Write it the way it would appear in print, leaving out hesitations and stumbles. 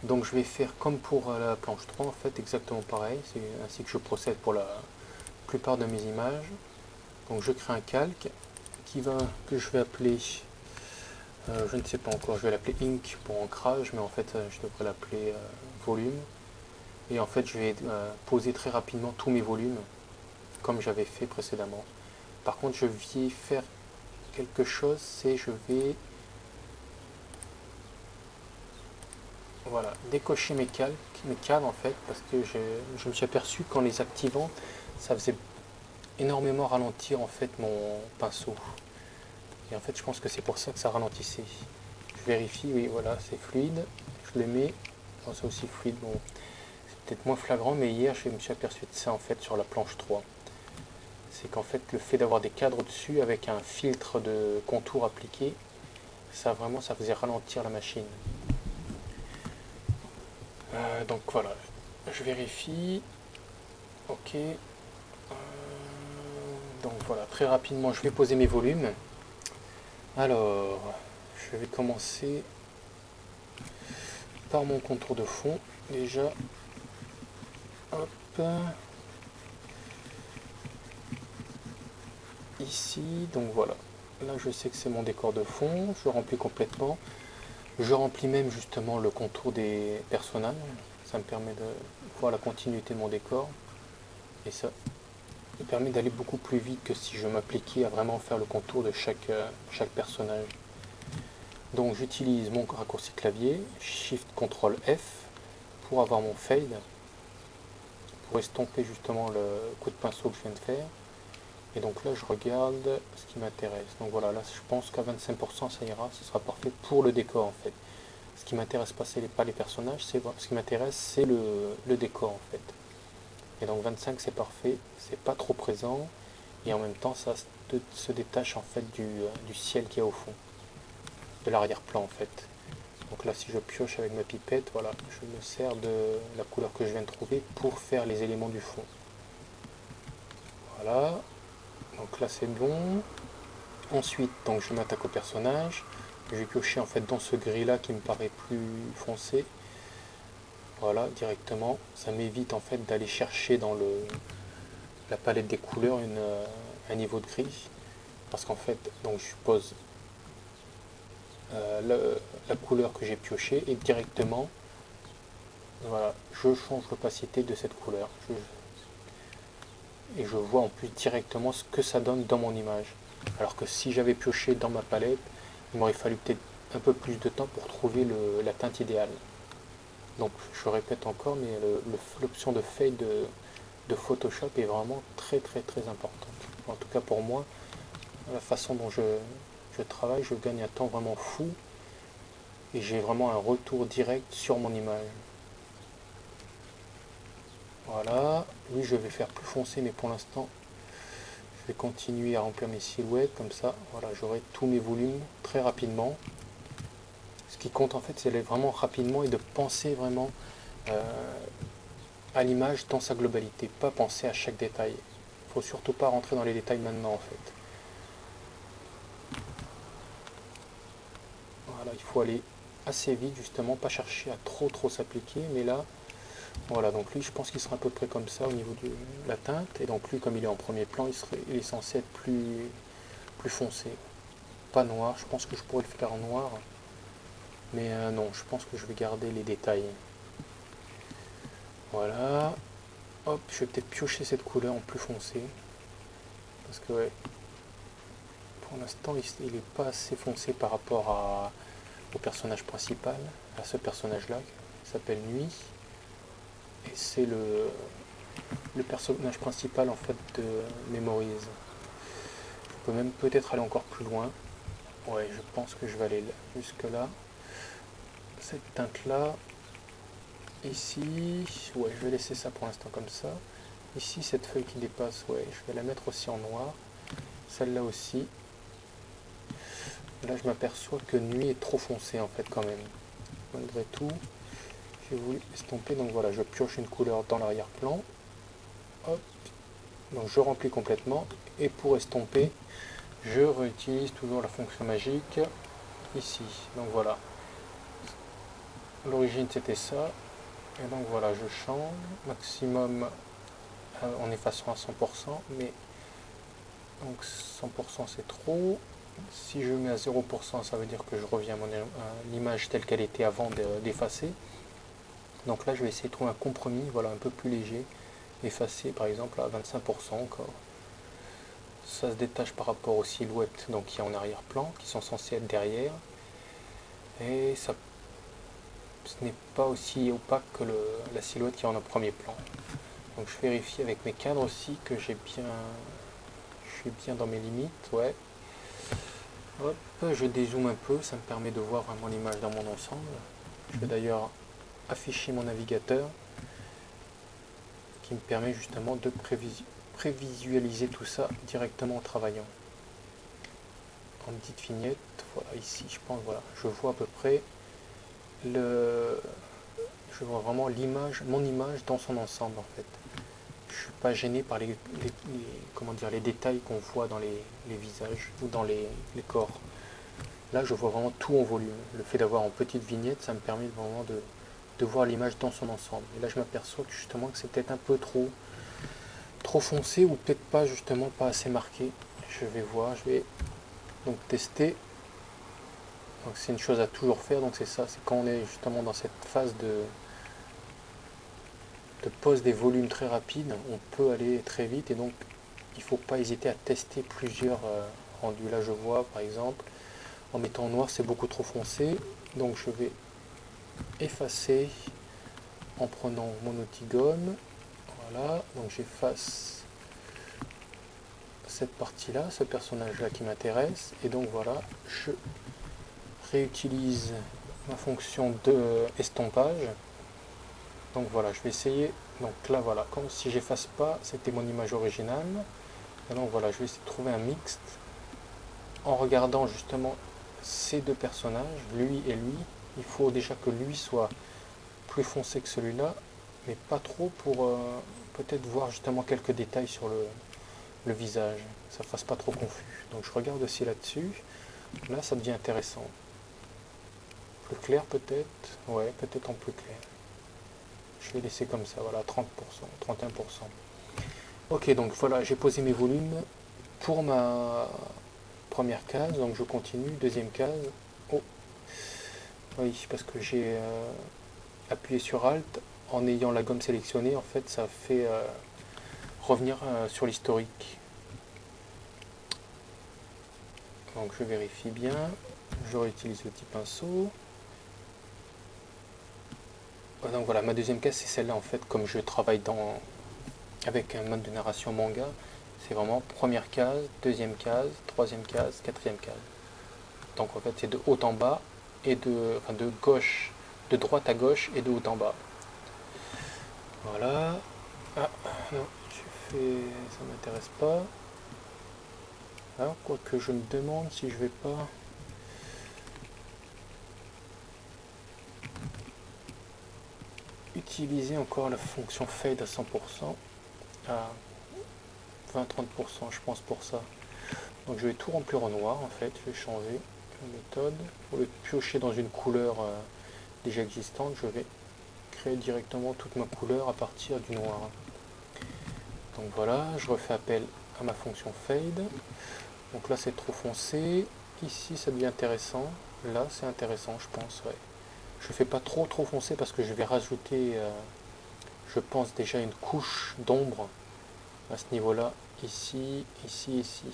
Donc je vais faire comme pour la planche 3 en fait, exactement pareil, c'est ainsi que je procède pour la plupart de mes images. Donc je crée un calque que je vais appeler, je ne sais pas encore, je vais l'appeler Ink pour ancrage, mais en fait je devrais l'appeler volume. Et en fait je vais poser très rapidement tous mes volumes, comme j'avais fait précédemment. Par contre je vais faire quelque chose, c'est je vais voilà, décocher mes caves en fait, parce que je me suis aperçu qu'en les activant, ça faisait énormément ralentir en fait mon pinceau. Et en fait je pense que c'est pour ça que ça ralentissait. Je vérifie, oui voilà, c'est fluide. Je le mets, bon, c'est aussi fluide, bon, c'est peut-être moins flagrant, mais hier je me suis aperçu de ça en fait sur la planche 3. C'est qu'en fait le fait d'avoir des cadres dessus avec un filtre de contour appliqué, ça vraiment ça faisait ralentir la machine. Donc voilà, je vérifie, ok. Donc voilà, très rapidement je vais poser mes volumes. Alors, je vais commencer par mon contour de fond. Déjà, hop, ici, donc voilà. Là, je sais que c'est mon décor de fond. Je remplis complètement. Je remplis même justement le contour des personnages. Ça me permet de voir la continuité de mon décor. Et ça me permet d'aller beaucoup plus vite que si je m'appliquais à vraiment faire le contour de chaque personnage. Donc j'utilise mon raccourci clavier, Shift Ctrl F, pour avoir mon fade, pour estomper justement le coup de pinceau que je viens de faire. Et donc là je regarde ce qui m'intéresse. Donc voilà, là je pense qu'à 25% ça ira, ce sera parfait pour le décor en fait. Ce qui m'intéresse pas les personnages, ce qui m'intéresse c'est le décor en fait. Et donc 25 c'est parfait, c'est pas trop présent, et en même temps ça se détache en fait du ciel qui est au fond, de l'arrière-plan en fait. Donc là, si je pioche avec ma pipette, voilà, je me sers de la couleur que je viens de trouver pour faire les éléments du fond. Voilà, donc là c'est bon. Ensuite, donc je m'attaque au personnage. Je vais piocher en fait dans ce gris là qui me paraît plus foncé. Voilà, directement. Ça m'évite en fait d'aller chercher dans la palette des couleurs un niveau de gris. Parce qu'en fait, donc je pose la couleur que j'ai piochée et directement, voilà, je change l'opacité de cette couleur. Et je vois en plus directement ce que ça donne dans mon image. Alors que si j'avais pioché dans ma palette, il m'aurait fallu peut-être un peu plus de temps pour trouver la teinte idéale. Donc je répète encore, mais l'option de fade de Photoshop est vraiment très très très importante. En tout cas pour moi, la façon dont je travaille, je gagne un temps vraiment fou et j'ai vraiment un retour direct sur mon image. Voilà, lui je vais faire plus foncé, mais pour l'instant je vais continuer à remplir mes silhouettes comme ça. Voilà, j'aurai tous mes volumes très rapidement. Ce qui compte en fait, c'est d'aller vraiment rapidement et de penser vraiment à l'image dans sa globalité, pas penser à chaque détail. Il ne faut surtout pas rentrer dans les détails maintenant en fait. Voilà, il faut aller assez vite justement, pas chercher à trop s'appliquer, mais là, voilà, donc lui je pense qu'il sera à peu près comme ça au niveau de la teinte, et donc lui comme il est en premier plan, il est censé être plus foncé. Pas noir, je pense que je pourrais le faire en noir, mais non, je pense que je vais garder les détails. Voilà, hop, je vais peut-être piocher cette couleur en plus foncé, parce que ouais, pour l'instant il n'est pas assez foncé par rapport au personnage principal, à ce personnage-là, qui s'appelle Nuit, et c'est le personnage principal en fait de Mémorise. Je peux même peut-être aller encore plus loin. Ouais, je pense que je vais aller jusque là. Cette teinte là, ici, ouais, je vais laisser ça pour l'instant comme ça. Ici, cette feuille qui dépasse, ouais, je vais la mettre aussi en noir. Celle-là aussi. Là, je m'aperçois que Nuit est trop foncé en fait quand même. Malgré tout, j'ai voulu estomper, donc voilà, je pioche une couleur dans l'arrière-plan. Hop, donc je remplis complètement. Et pour estomper, je réutilise toujours la fonction magique ici. Donc voilà. l'origine c'était ça. Et donc voilà, je change, maximum en effaçant à 100%, mais donc 100% c'est trop. Si je mets à 0%, ça veut dire que je reviens à l'image telle qu'elle était avant d'effacer. Donc là, je vais essayer de trouver un compromis, voilà, un peu plus léger, effacer par exemple à 25% encore. Ça se détache par rapport aux silhouettes donc qui y a en arrière-plan, qui sont censées être derrière. Et ça, ce n'est pas aussi opaque que la silhouette qui est en premier plan. Donc je vérifie avec mes cadres aussi que je suis bien dans mes limites, ouais. Hop, je dézoome un peu, ça me permet de voir vraiment l'image dans mon ensemble. Je vais d'ailleurs afficher mon navigateur qui me permet justement de prévisualiser tout ça directement en travaillant. En petite vignette, voilà, ici je pense, voilà, je vois à peu près je vois vraiment l'image, mon image dans son ensemble en fait. Je suis pas gêné par comment dire, les détails qu'on voit dans les visages ou dans les corps. Là, je vois vraiment tout en volume. Le fait d'avoir en petite vignette, ça me permet vraiment de voir l'image dans son ensemble. Et là, je m'aperçois que justement que c'est peut-être un peu trop foncé ou peut-être pas justement pas assez marqué. Je vais voir, je vais donc tester. Donc c'est une chose à toujours faire, donc c'est ça, c'est quand on est justement dans cette phase de pose des volumes très rapides, on peut aller très vite et donc il ne faut pas hésiter à tester plusieurs rendus. Là je vois par exemple, en mettant en noir c'est beaucoup trop foncé, donc je vais effacer en prenant mon outil gomme. Voilà, donc j'efface cette partie là, ce personnage là qui m'intéresse, et donc voilà, je réutilise ma fonction de estompage. Donc voilà, je vais essayer, donc là voilà, comme si j'efface pas, c'était mon image originale, et donc voilà, je vais essayer de trouver un mixte en regardant justement ces deux personnages, lui et lui. Il faut déjà que lui soit plus foncé que celui-là, mais pas trop pour peut-être voir justement quelques détails sur le visage, ça fasse pas trop confus. Donc je regarde aussi là-dessus, là ça devient intéressant. Plus clair peut-être, ouais, peut-être en plus clair. Je vais laisser comme ça, voilà, 30%, 31%. Ok, donc voilà, j'ai posé mes volumes pour ma première case, donc je continue, deuxième case. Oh, oui, parce que j'ai appuyé sur Alt, en ayant la gomme sélectionnée, en fait, ça fait revenir sur l'historique. Donc je vérifie bien, je réutilise le petit pinceau. Donc voilà, ma deuxième case, c'est celle-là, en fait, comme je travaille avec un mode de narration manga, c'est vraiment première case, deuxième case, troisième case, quatrième case. Donc en fait c'est de haut en bas et de gauche, de droite à gauche et de haut en bas. Voilà. Ah non, ça m'intéresse pas. Alors quoique je me demande si je vais pas utiliser encore la fonction fade à 100%, à 20-30% je pense pour ça. Donc je vais tout remplir en noir en fait, je vais changer la méthode. Pour le piocher dans une couleur déjà existante, je vais créer directement toute ma couleur à partir du noir. Donc voilà, je refais appel à ma fonction fade. Donc là c'est trop foncé, ici ça devient intéressant, là c'est intéressant je pense, ouais. Je fais pas trop foncé parce que je vais rajouter, je pense déjà une couche d'ombre à ce niveau-là, ici, ici, ici.